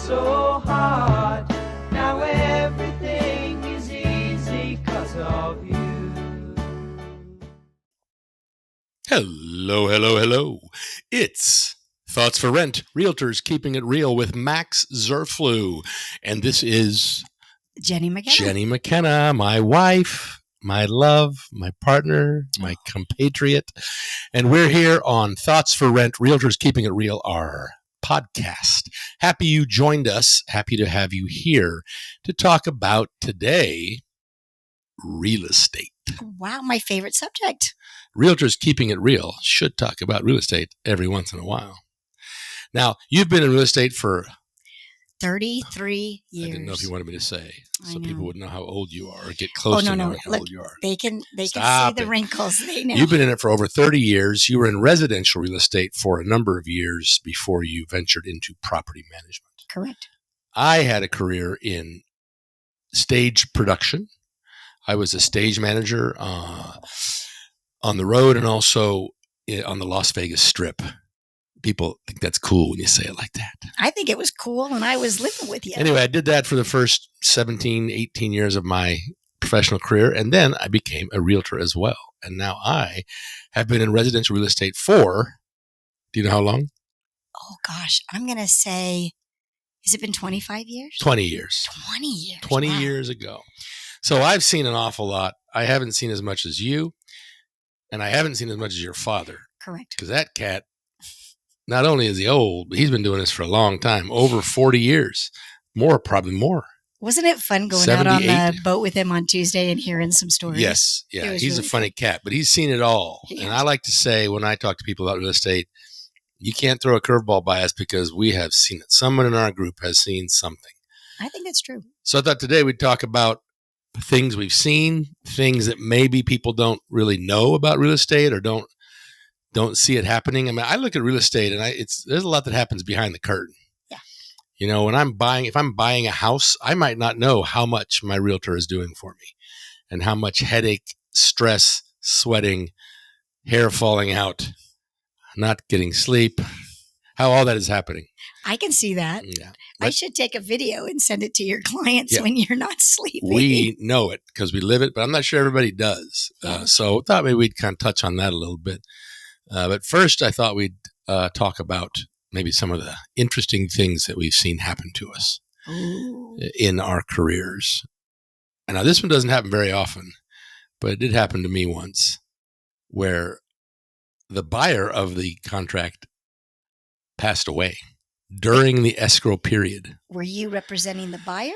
so hard. Now everything is easy 'cause of you. Hello, hello, hello. It's Thoughts for Rent, Realtors Keeping It Real with Max Zerflu. And this is Jenni McKenna. Jenni McKenna, my wife, my love, my partner, my compatriot. And we're here on Thoughts for Rent, Realtors Keeping It Real, our podcast. Happy you joined us. Happy to have you here to talk about today real estate. Wow, my favorite subject. Realtors Keeping It Real should talk about real estate every once in a while. Now, you've been in real estate for 33 years. I didn't know if you wanted me to say, so people would know how old you are, or get Oh, close no, to no. knowing how Look, old you are. they can see Stop the it. wrinkles. They know. You've been in it for over 30 years. You were in residential real estate for a number of years before you ventured into property management. Correct. I had a career in stage production. I was a stage manager on the road and also on the Las Vegas Strip. People think that's cool when you say it like that. I think it was cool, and I was living with you. Anyway, I did that for the first 17, 18 years of my professional career, and then I became a realtor as well. And now I have been in residential real estate for, do you know how long? Oh, gosh. I'm going to say, has it been 25 years? 20 years. 20 years. 20 Wow. years ago. So I've seen an awful lot. I haven't seen as much as you, and I haven't seen as much as your father. Correct. Because that cat, not only is he old, but he's been doing this for a long time, over 40 years. Probably more. Wasn't it fun going out on 78. the boat with him on Tuesday and hearing some stories? Yes. Yeah. was He's really a funny cat, but he's seen it all. He And has. I like to say when I talk to people about real estate, you can't throw a curveball by us because we have seen it. Someone in our group has seen something. I think that's true. So I thought today we'd talk about things we've seen, things that maybe people don't really know about real estate or don't see it happening. I mean, I look at real estate and there's a lot that happens behind the curtain. Yeah. You know, if I'm buying a house, I might not know how much my realtor is doing for me and how much headache, stress, sweating, hair falling out, not getting sleep, how all that is happening. I can see that. Yeah. I should take a video and send it to your clients Yeah. when you're not sleeping. We know it because we live it, but I'm not sure everybody does. So I thought maybe we'd kind of touch on that a little bit. But first, I thought we'd talk about maybe some of the interesting things that we've seen happen to us in our careers. And now this one doesn't happen very often, but it did happen to me once where the buyer of the contract passed away during the escrow period. Were you representing the buyer?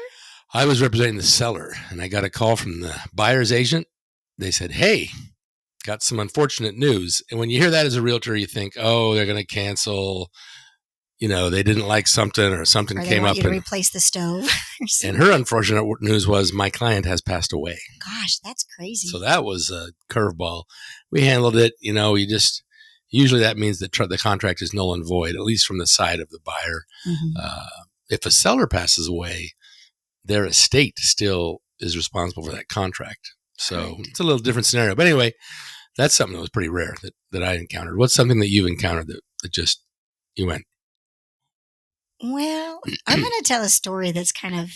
I was representing the seller, and I got a call from the buyer's agent. They said, "Hey, got some unfortunate news." And when you hear that as a realtor, you think, oh, they're going to cancel. You know, they didn't like something or something Or they came want up. you to replace the stove. And her unfortunate news was my client has passed away. Gosh, that's crazy. So that was a curveball. We handled it. You know, usually that means that the contract is null and void, at least from the side of the buyer. Mhm. If a seller passes away, their estate still is responsible for that contract. So Correct. It's a little different scenario. But anyway, that's something that was pretty rare that I encountered. What's something that you've encountered that just, you went? Well, I'm going to tell a story that's kind of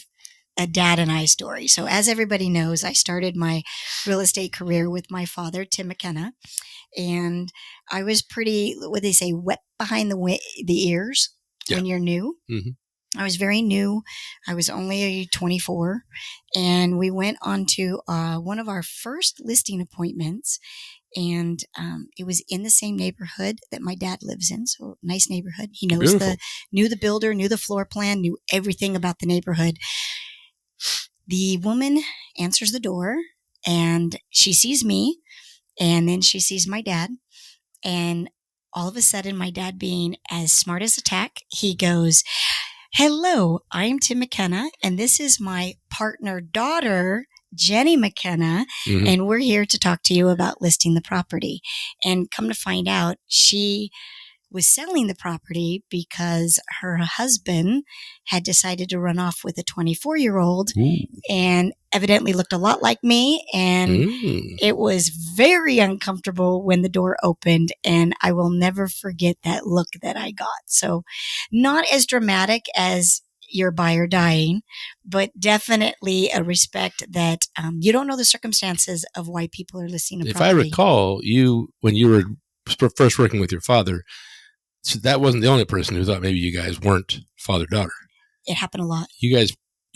a dad and I story. So as everybody knows, I started my real estate career with my father, Tim McKenna. And I was pretty, what they say, wet behind the ears when you're new. Mm-hmm. I was very new. I was only 24. And we went on to one of our first listing appointments. And it was in the same neighborhood that my dad lives in. So nice neighborhood. He knew the builder, knew the floor plan, knew everything about the neighborhood. The woman answers the door and she sees me and then she sees my dad. And all of a sudden, my dad being as smart as a tack, he goes, "Hello, I'm Tim McKenna, and this is my partner daughter, Jenni McKenna, and we're here to talk to you about listing the property." And come to find out, she was selling the property because her husband had decided to run off with a 24-year-old and evidently looked a lot like me. And it was very uncomfortable when the door opened. And I will never forget that look that I got. So not as dramatic as your buyer dying, but definitely a respect that you don't know the circumstances of why people are listing a If property. I recall, when you were first working with your father, so that wasn't the only person who thought maybe you guys weren't father-daughter. It happened a lot. You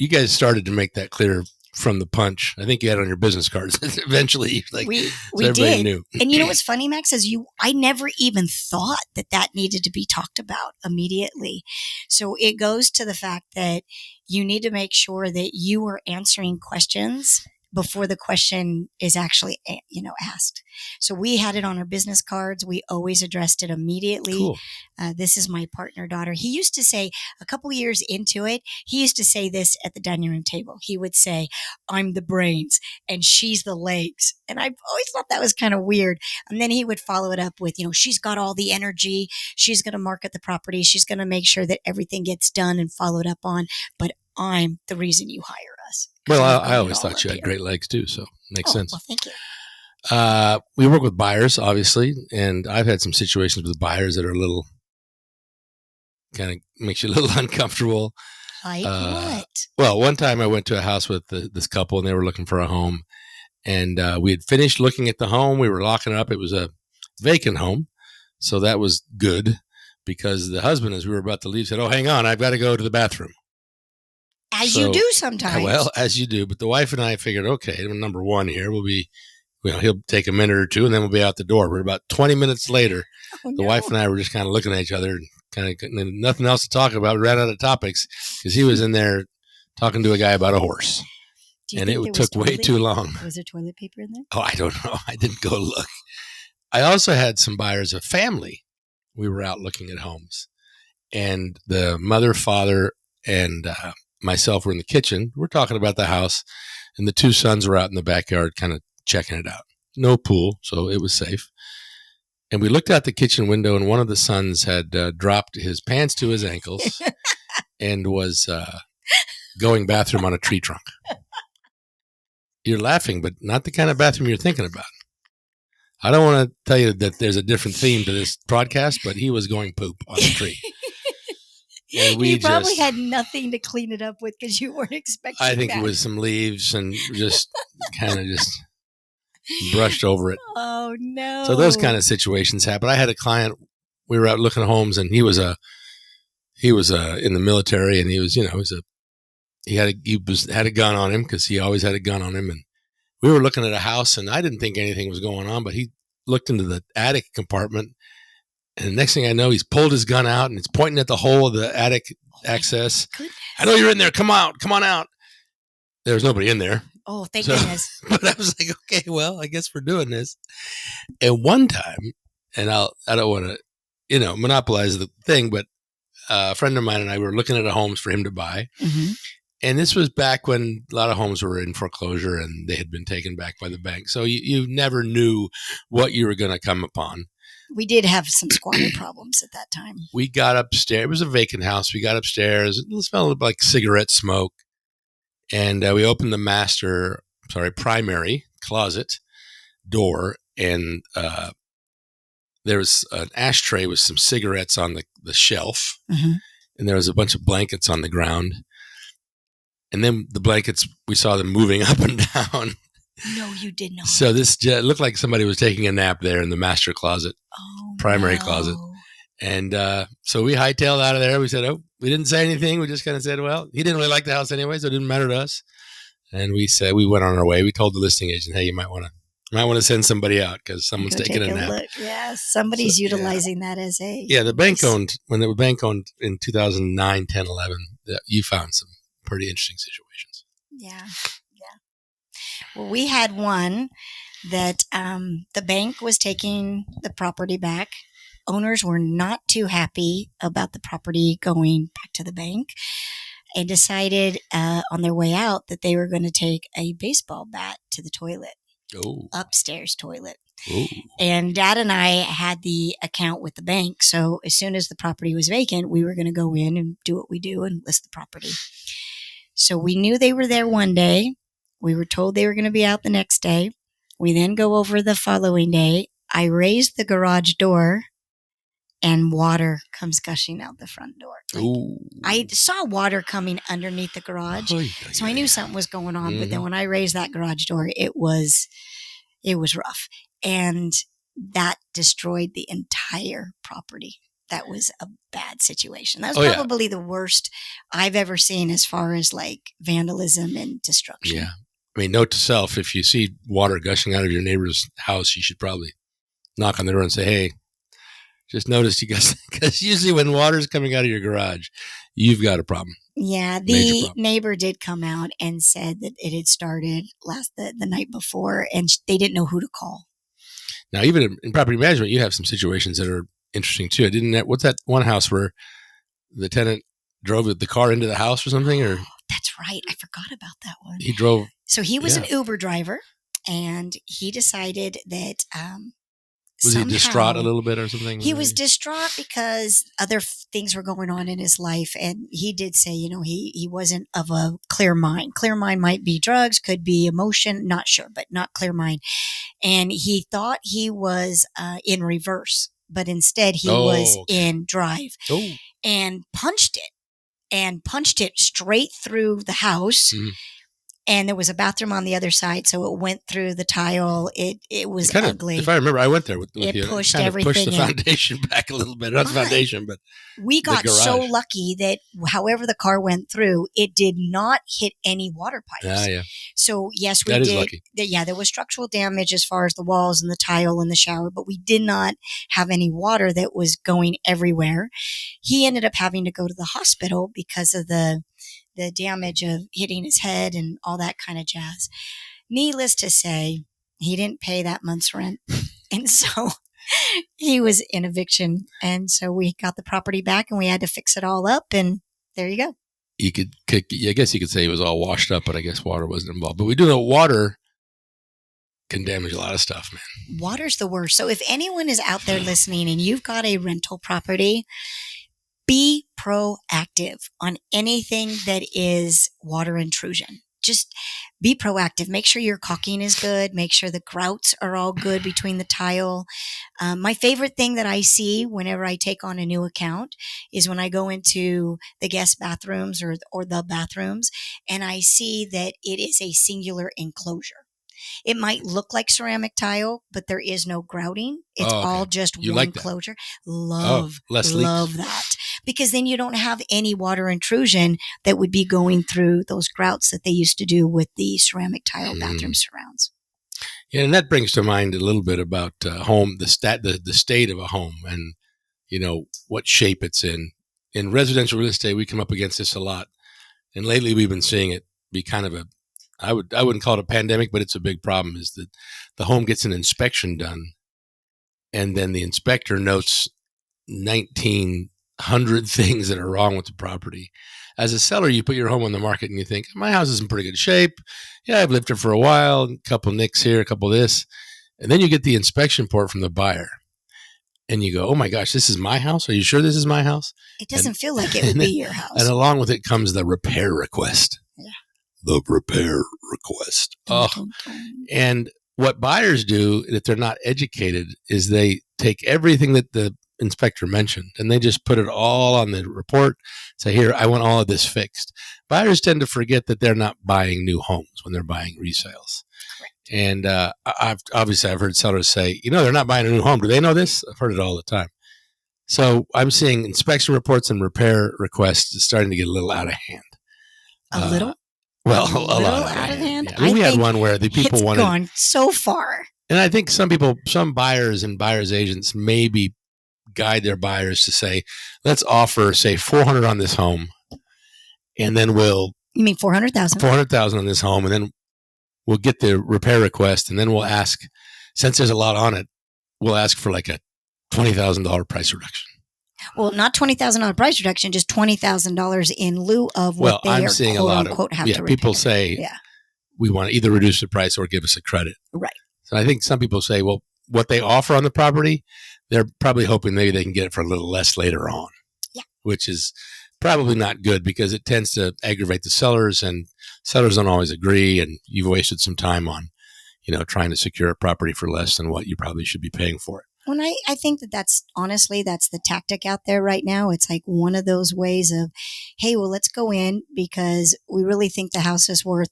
guys started to make that clear from the punch. I think you had it on your business cards. Eventually, like, We so everybody did. knew. And you know what's funny, Max, is I never even thought that needed to be talked about immediately. So it goes to the fact that you need to make sure that you are answering questions before the question is actually, asked. So we had it on our business cards. We always addressed it immediately. Cool. This is my partner daughter. He used to say, a couple of years into it, he used to say this at the dining room table. He would say, I'm the brains and she's the legs. And I've always thought that was kind of weird. And then he would follow it up with, she's got all the energy. She's going to market the property. She's going to make sure that everything gets done and followed up on. But I'm the reason you hire us. Well, I always thought you had great legs too, so makes sense. Well, thank you. We work with buyers, obviously, and I've had some situations with buyers that are a little, kind of makes you a little uncomfortable. Like what? Well, one time I went to a house with this couple, and they were looking for a home, and we had finished looking at the home. We were locking it up. It was a vacant home, so that was good because the husband, as we were about to leave, said, "Oh, hang on, I've got to go to the bathroom." As you do sometimes. Well, as you do. But the wife and I figured, okay, number one here will be, he'll take a minute or two and then we'll be out the door. But about 20 minutes later, the wife and I were just kind of looking at each other and kind of nothing else to talk about. We ran out of topics because he was in there talking to a guy about a horse. And it took way too long. Was there toilet paper in there? Oh, I don't know. I didn't go look. I also had some buyers, a family. We were out looking at homes. And the mother, father, and myself were in the kitchen. We're talking about the house, and the two sons were out in the backyard kind of checking it out. No pool, so it was safe. And we looked out the kitchen window, and one of the sons had dropped his pants to his ankles and was going bathroom on a tree trunk. You're laughing, but not the kind of bathroom you're thinking about. I don't want to tell you that there's a different theme to this podcast, but he was going poop on a tree. And you probably had nothing to clean it up with because you weren't expecting I think that. it was some leaves and just kind of just brushed over it. Oh, no. So those kind of situations happen. I had a client, we were out looking at homes, and he was in the military, and he was, he had a gun on him because he always had a gun on him. And we were looking at a house, and I didn't think anything was going on, but he looked into the attic compartment. And the next thing I know, he's pulled his gun out and it's pointing at the hole of the attic access. Goodness. I know you're in there. Come on out. There was nobody in there. Oh, thank goodness. But I was like, okay, well, I guess we're doing this. And one time, and I don't want to, monopolize the thing, but a friend of mine and I were looking at homes for him to buy. Mm-hmm. And this was back when a lot of homes were in foreclosure and they had been taken back by the bank. So you never knew what you were going to come upon. We did have some squatter problems at that time. We got upstairs. It was a vacant house. We got upstairs. It smelled like cigarette smoke. And we opened the primary closet door. And there was an ashtray with some cigarettes on the shelf. Mm-hmm. And there was a bunch of blankets on the ground. And then the blankets, we saw them moving up and down. No, you did not. So this looked like somebody was taking a nap there in the master closet, primary closet. And so we hightailed out of there. We said, we didn't say anything. We just kind of said, well, he didn't really like the house anyway, so it didn't matter to us. And we went on our way. We told the listing agent, hey, you might want to send somebody out because someone's taking a nap. Look. Yeah, somebody's utilizing that as a... Yeah, the bank owned, when the bank owned in 2009, 10, 11, you found some pretty interesting situations. Yeah. Well, we had one that the bank was taking the property back. Owners were not too happy about the property going back to the bank and decided on their way out that they were going to take a baseball bat to the toilet, upstairs toilet. Ooh. And Dad and I had the account with the bank. So as soon as the property was vacant, we were going to go in and do what we do and list the property. So we knew they were there one day. We were told they were going to be out the next day. We then go over the following day. I raised the garage door and water comes gushing out the front door. Like, Ooh. I saw water coming underneath the garage, so I knew something was going on. But then when I raised that garage door, it was rough, and that destroyed the entire property. That was a bad situation. That was probably the worst I've ever seen as far as like vandalism and destruction. Yeah. I mean, note to self, if you see water gushing out of your neighbor's house, you should probably knock on the door and say, hey, just noticed you guys, because usually when water's coming out of your garage, you've got a problem. Yeah, the neighbor did come out and said that it had started the night before, and they didn't know who to call. Now, even in property management, you have some situations that are interesting too. What's that one house where the tenant drove the car into the house or something? Or that's right, I forgot about that one. He drove. So he was an Uber driver, and he decided that was he distraught a little bit or something? He was distraught because other things were going on in his life, and he did say, he wasn't of a clear mind. Clear mind might be drugs, could be emotion, not sure, but not clear mind. And he thought he was in reverse, but instead he was in drive and punched it straight through the house. Mm-hmm. And there was a bathroom on the other side, so it went through the tile. It was ugly. If I remember, I went there with you. It pushed everything. Pushed the foundation back a little bit. Not the foundation, but we got so lucky that however the car went through, it did not hit any water pipes. Yeah. So yes, we did. Is lucky. There was structural damage as far as the walls and the tile and the shower, but we did not have any water that was going everywhere. He ended up having to go to the hospital because of the damage of hitting his head and all that kind of jazz. Needless to say, he didn't pay that month's rent. And so he was in eviction. And so we got the property back and we had to fix it all up. And there you go. I guess you could say it was all washed up, but I guess water wasn't involved. But we do know water can damage a lot of stuff, man. Water's the worst. So if anyone is out there listening and you've got a rental property, be proactive on anything that is water intrusion. Just be proactive. Make sure your caulking is good. Make sure the grouts are all good between the tile. My favorite thing that I see whenever I take on a new account is when I go into the guest bathrooms or the bathrooms, and I see that it is a singular enclosure. It might look like ceramic tile, but there is no grouting. It's all just one closure. Love that. Because then you don't have any water intrusion that would be going through those grouts that they used to do with the ceramic tile bathroom surrounds. Yeah, and that brings to mind a little bit about home, the state of a home, and what shape it's in. In residential real estate, we come up against this a lot, and lately we've been seeing it be kind of I wouldn't call it a pandemic, but it's a big problem. Is that the home gets an inspection done, and then the inspector notes 1,900 things that are wrong with the property. As a seller, you put your home on the market and you think, my house is in pretty good shape. Yeah, I've lived here for a while, a couple nicks here, a couple this. And then you get the inspection report from the buyer. And you go, oh my gosh, this is my house? Are you sure this is my house? It doesn't feel like it would be your house. And along with it comes the repair request. Yeah. The repair request. And what buyers do, if they're not educated, is they take everything that the inspector mentioned and they just put it all on the report. Say, here, I want all of this fixed. Buyers tend to forget that they're not buying new homes when they're buying resales. Correct. And I've heard sellers say, they're not buying a new home. Do they know this? I've heard it all the time. So I'm seeing inspection reports and repair requests starting to get a little out of hand. A little? Well, a lot out of hand. Yeah. We had one where the people wanted. It's gone so far. And I think some buyers and buyers agents maybe guide their buyers to say, let's offer, say, $400 on this home. And then You mean $400,000? $400,000 on this home. And then we'll get the repair request. And then we'll ask, since there's a lot on it, we'll ask for like a $20,000 price reduction. Well, not $20,000 price reduction, just $20,000 in lieu of what they are, seeing quote a lot unquote, of, have to repair. People say, we want to either reduce the price or give us a credit. Right. So I think some people say, well, what they offer on the property, they're probably hoping maybe they can get it for a little less later on. Yeah. Which is probably not good because it tends to aggravate the sellers, and sellers don't always agree, and you've wasted some time on, trying to secure a property for less than what you probably should be paying for it. When I think that that's honestly, that's the tactic out there right now. It's like one of those ways of, hey, well, let's go in because we really think the house is worth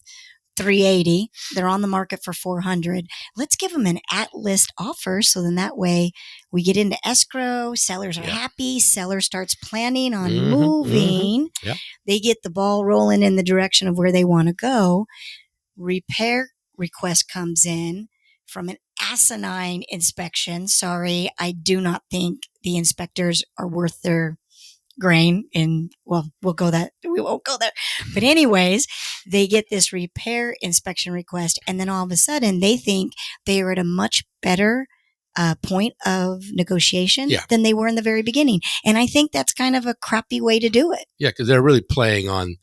380. They're on the market for 400. Let's give them an at-list offer. So then that way we get into escrow. Sellers are happy. Seller starts planning on moving. Yeah. They get the ball rolling in the direction of where they want to go. Repair request comes in from an asinine inspection. Sorry, I do not think the inspectors are worth their grain. And we won't go there. But anyways, they get this repair inspection request, and then all of a sudden they think they are at a much better point of negotiation than they were in the very beginning. And I think that's kind of a crappy way to do it. Yeah, because they're really playing on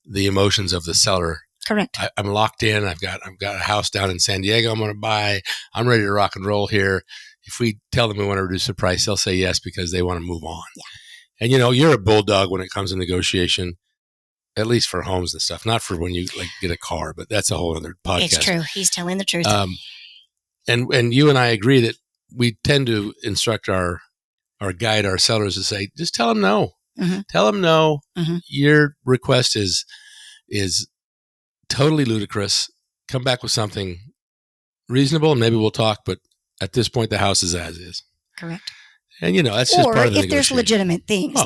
the emotions of the seller. Correct. I'm locked in. I've got a house down in San Diego I'm going to buy. I'm ready to rock and roll here. If we tell them we want to reduce the price, they'll say yes because they want to move on. Yeah. And you're a bulldog when it comes to negotiation, at least for homes and stuff. Not for when you get a car, but that's a whole other podcast. It's true. He's telling the truth. And you and I agree that we tend to instruct our guide our sellers to say, just tell them no. Mm-hmm. Tell them no. Mm-hmm. Your request is totally ludicrous. Come back with something reasonable, and maybe we'll talk. But at this point, the house is as is. Correct. And that's just part of the if there's legitimate things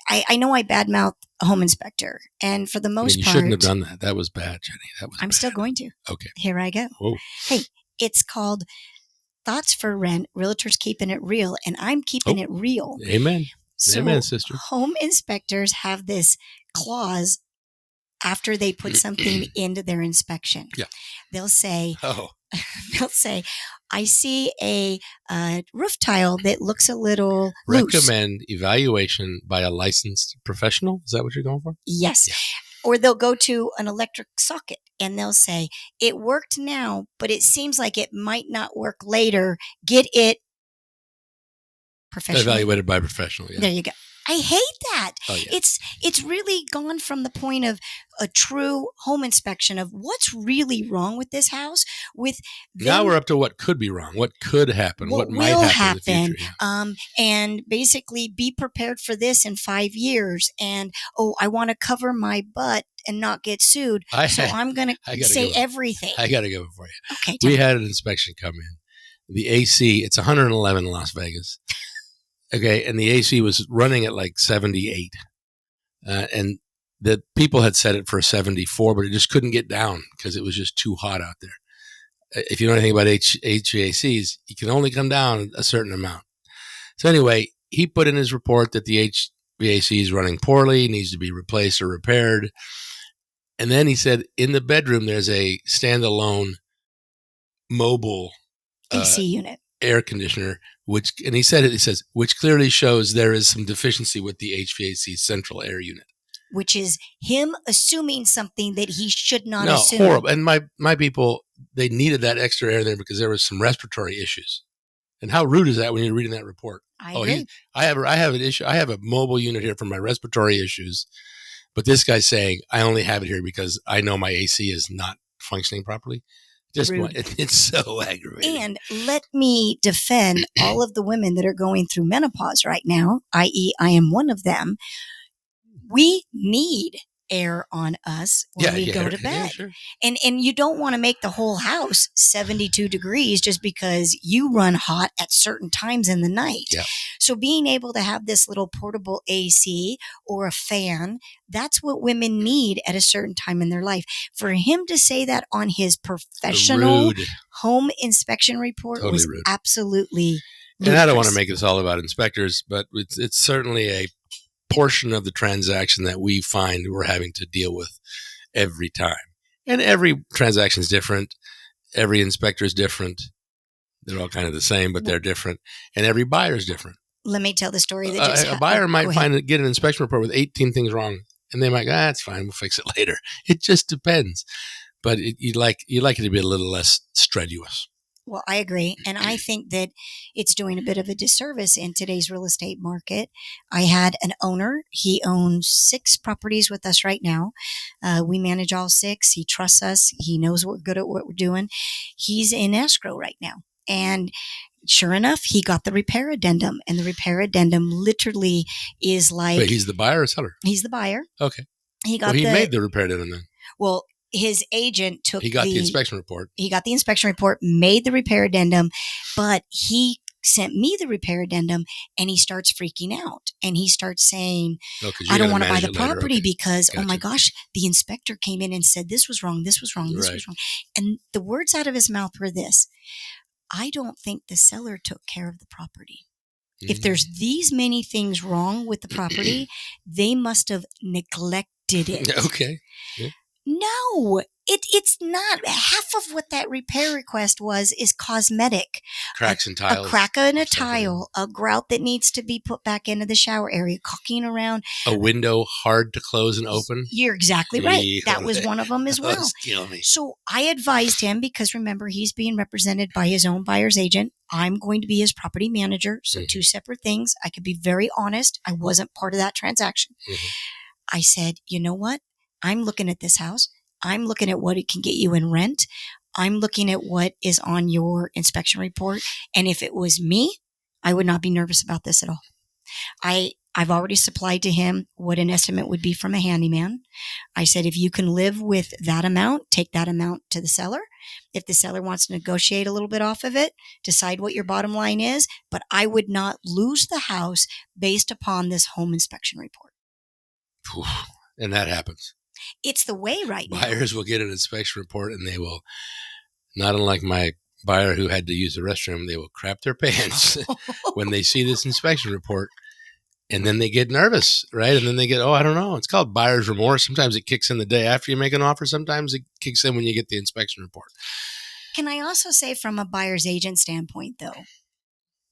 I know I badmouth a home inspector, and for the most part, you shouldn't have done that. That was bad, Jenny. I'm still going to. Okay. Here I go. Whoa. Hey, it's called Thoughts for Rent. Realtors keeping it real, and I'm keeping it real. Amen. So Amen, sister. Home inspectors have this clause after they put something into their inspection. Yeah. They'll say, I see a roof tile that looks a little loose. Recommend evaluation by a licensed professional. Is that what you're going for? Yes. Yeah. Or they'll go to an electric socket and they'll say, it worked now, but it seems like it might not work later. Get it professional. Evaluated by a professional. Yeah. There you go. I hate that. Oh, yeah. It's really gone from the point of a true home inspection of what's really wrong with this house. Now we're up to what could be wrong, what could happen, what might happen in the future. Yeah. And basically be prepared for this in 5 years. And I want to cover my butt and not get sued, so I'm going to say everything. I got to go for you. Okay. We had an inspection come in. The AC, it's 111 in Las Vegas. Okay, and the AC was running at like 78. And the people had set it for 74, but it just couldn't get down because it was just too hot out there. If you know anything about HVACs, you can only come down a certain amount. So anyway, he put in his report that the HVAC is running poorly, needs to be replaced or repaired. And then he said in the bedroom, there's a standalone mobile AC unit. Air conditioner, which clearly shows there is some deficiency with the HVAC central air unit. Which is him assuming something that he should not assume. Horrible. And my people, they needed that extra air there because there was some respiratory issues. And how rude is that when you're reading that report? I agree. I have an issue. I have a mobile unit here for my respiratory issues, but this guy's saying I only have it here because I know my AC is not functioning properly. It's so aggravating. And let me defend all of the women that are going through menopause right now, i.e. I am one of them. We need air on us when we go to bed. Yeah, sure. And you don't want to make the whole house 72 degrees just because you run hot at certain times in the night. Yeah. So being able to have this little portable AC or a fan, that's what women need at a certain time in their life. For him to say that on his professional home inspection report was absolutely ludicrous. And I don't want to make this all about inspectors, but it's certainly a portion of the transaction that we find we're having to deal with every time. And every transaction is different. Every inspector is different. They're all kind of the same, but they're different. And every buyer is different. Let me tell the story that just happened. A buyer might get an inspection report with 18 things wrong, and they might go, "That's fine. We'll fix it later." It just depends. But you'd like it to be a little less strenuous. Well, I agree. And I think that it's doing a bit of a disservice in today's real estate market. I had an owner. He owns 6 properties with us right now. We manage all 6. He trusts us. He knows we're good at what we're doing. He's in escrow right now. And sure enough, he got the repair addendum, and the repair addendum literally is like, Wait, he's the buyer or seller? he's the buyer. Okay. He got Well, he made the repair addendum then. well, his agent took He got the inspection report. He got the inspection report, made the repair addendum, but he sent me the repair addendum, and he starts freaking out, and he starts saying, I don't want to buy the property because, oh my gosh, the inspector came in and said this was wrong, this was wrong, this was wrong. And the words out of his mouth were this: I don't think the seller took care of the property. If there's these many things wrong with the property, they must have neglected it. Okay. Yeah. No, it's not. Half of what that repair request is cosmetic. Cracks in tiles. A crack in a tile, a grout that needs to be put back into the shower area, caulking around. A window hard to close and open. You're exactly right. That was one of them as well. Kill me. So I advised him, because remember, he's being represented by his own buyer's agent. I'm going to be his property manager. So two separate things. I could be very honest. I wasn't part of that transaction. I said, you know what? I'm looking at this house. I'm looking at what it can get you in rent. I'm looking at what is on your inspection report. And if it was me, I would not be nervous about this at all. I've already supplied to him what an estimate would be from a handyman. I said, if you can live with that amount, take that amount to the seller. If the seller wants to negotiate a little bit off of it, decide what your bottom line is. But I would not lose the house based upon this home inspection report. And that happens. It's the way right now. Buyers will get an inspection report, and they will, not unlike my buyer who had to use the restroom, they will crap their pants when they see this inspection report. And then they get nervous, right? And then they get, I don't know. It's called buyer's remorse. Sometimes it kicks in the day after you make an offer. Sometimes it kicks in when you get the inspection report. Can I also say, from a buyer's agent standpoint, though,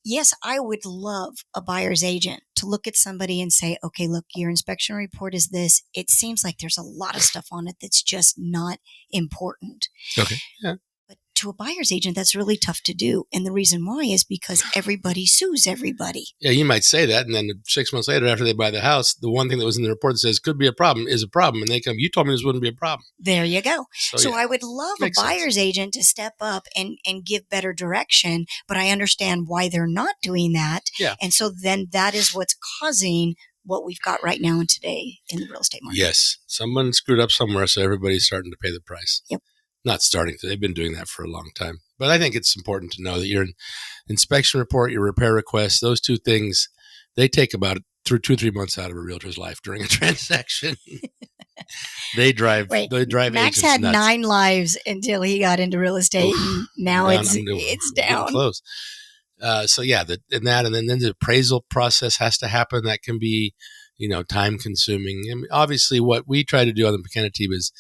yes, I would love a buyer's agent to look at somebody and say, okay, look, your inspection report is this. It seems like there's a lot of stuff on it that's just not important. Okay. Yeah. But to a buyer's agent, that's really tough to do. And the reason why is because everybody sues everybody. Yeah, you might say that. And then 6 months later, after they buy the house, the one thing that was in the report that says could be a problem is a problem. And they come, you told me this wouldn't be a problem. There you go. So yeah, I would love a buyer's agent to step up and give better direction. But I understand why they're not doing that. Yeah. And so then that is what's causing what we've got right now and today in the real estate market. Yes. Someone screwed up somewhere, so everybody's starting to pay the price. Yep. Not starting to. They've been doing that for a long time. But I think it's important to know that your inspection report, your repair request, those two things, they take about 2 or 3 months out of a realtor's life during a transaction. They drive Max had nuts. 9 lives until he got into real estate. And now it's down. Close. And then the appraisal process has to happen. That can be, time consuming. I mean, obviously, what we try to do on the McKenna team is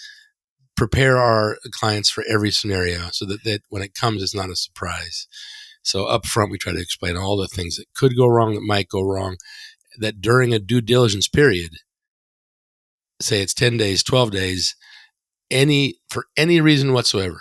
prepare our clients for every scenario so that when it comes, it's not a surprise. So up front, we try to explain all the things that could go wrong, that might go wrong, that during a due diligence period, say it's 10 days, 12 days, for any reason whatsoever,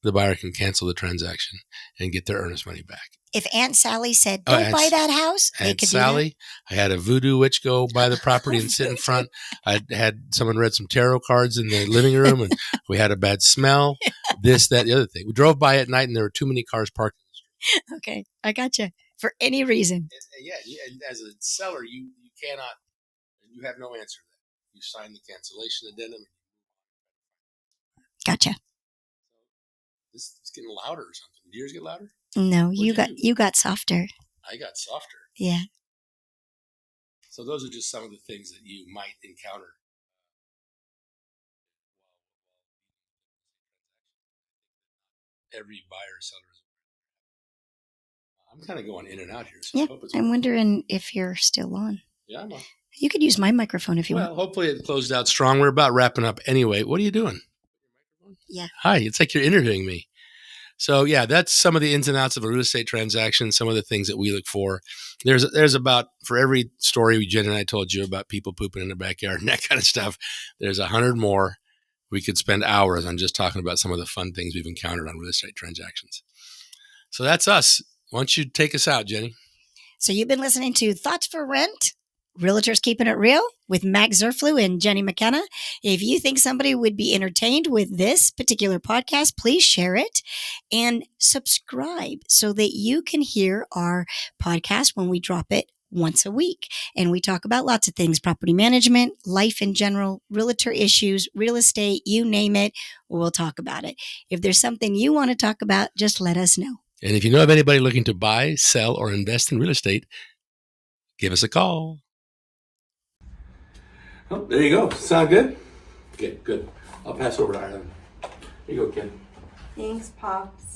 the buyer can cancel the transaction and get their earnest money back. If Aunt Sally said, don't buy that house, they could do that. I had a voodoo witch go buy the property and sit in front. I had someone read some tarot cards in the living room, and we had a bad smell, this, that, the other thing. We drove by at night, and there were too many cars parked. Okay, I gotcha. For any reason. And as a seller, you cannot, you have no answer to that. You sign the cancellation addendum. Gotcha. This is getting louder or something. Did yours get louder? No, you got softer. I got softer. Yeah. So those are just some of the things that you might encounter. Every buyer, seller. I'm kind of going in and out here. So yeah, I'm wondering if you're still on. Yeah, I'm on. You could use my microphone if you want. Well, hopefully it closed out strong. We're about wrapping up anyway. What are you doing? Yeah. Hi, it's like you're interviewing me. So yeah, that's some of the ins and outs of a real estate transaction, some of the things that we look for. There's about, for every story Jen and I told you about people pooping in the backyard and that kind of stuff, there's 100 more. We could spend hours on just talking about some of the fun things we've encountered on real estate transactions. So that's us. Why don't you take us out, Jenny? So you've been listening to Thoughts for Rent Realtors Keeping It Real with Max Zerflu and Jenni McKenna. If you think somebody would be entertained with this particular podcast, please share it and subscribe so that you can hear our podcast when we drop it once a week. And we talk about lots of things: property management, life in general, realtor issues, real estate, you name it, we'll talk about it. If there's something you want to talk about, just let us know. And if you know of anybody looking to buy, sell, or invest in real estate, give us a call. Oh, there you go. Sound good? Okay, good. I'll pass over to Ireland. Here you go, Ken. Thanks, Pops.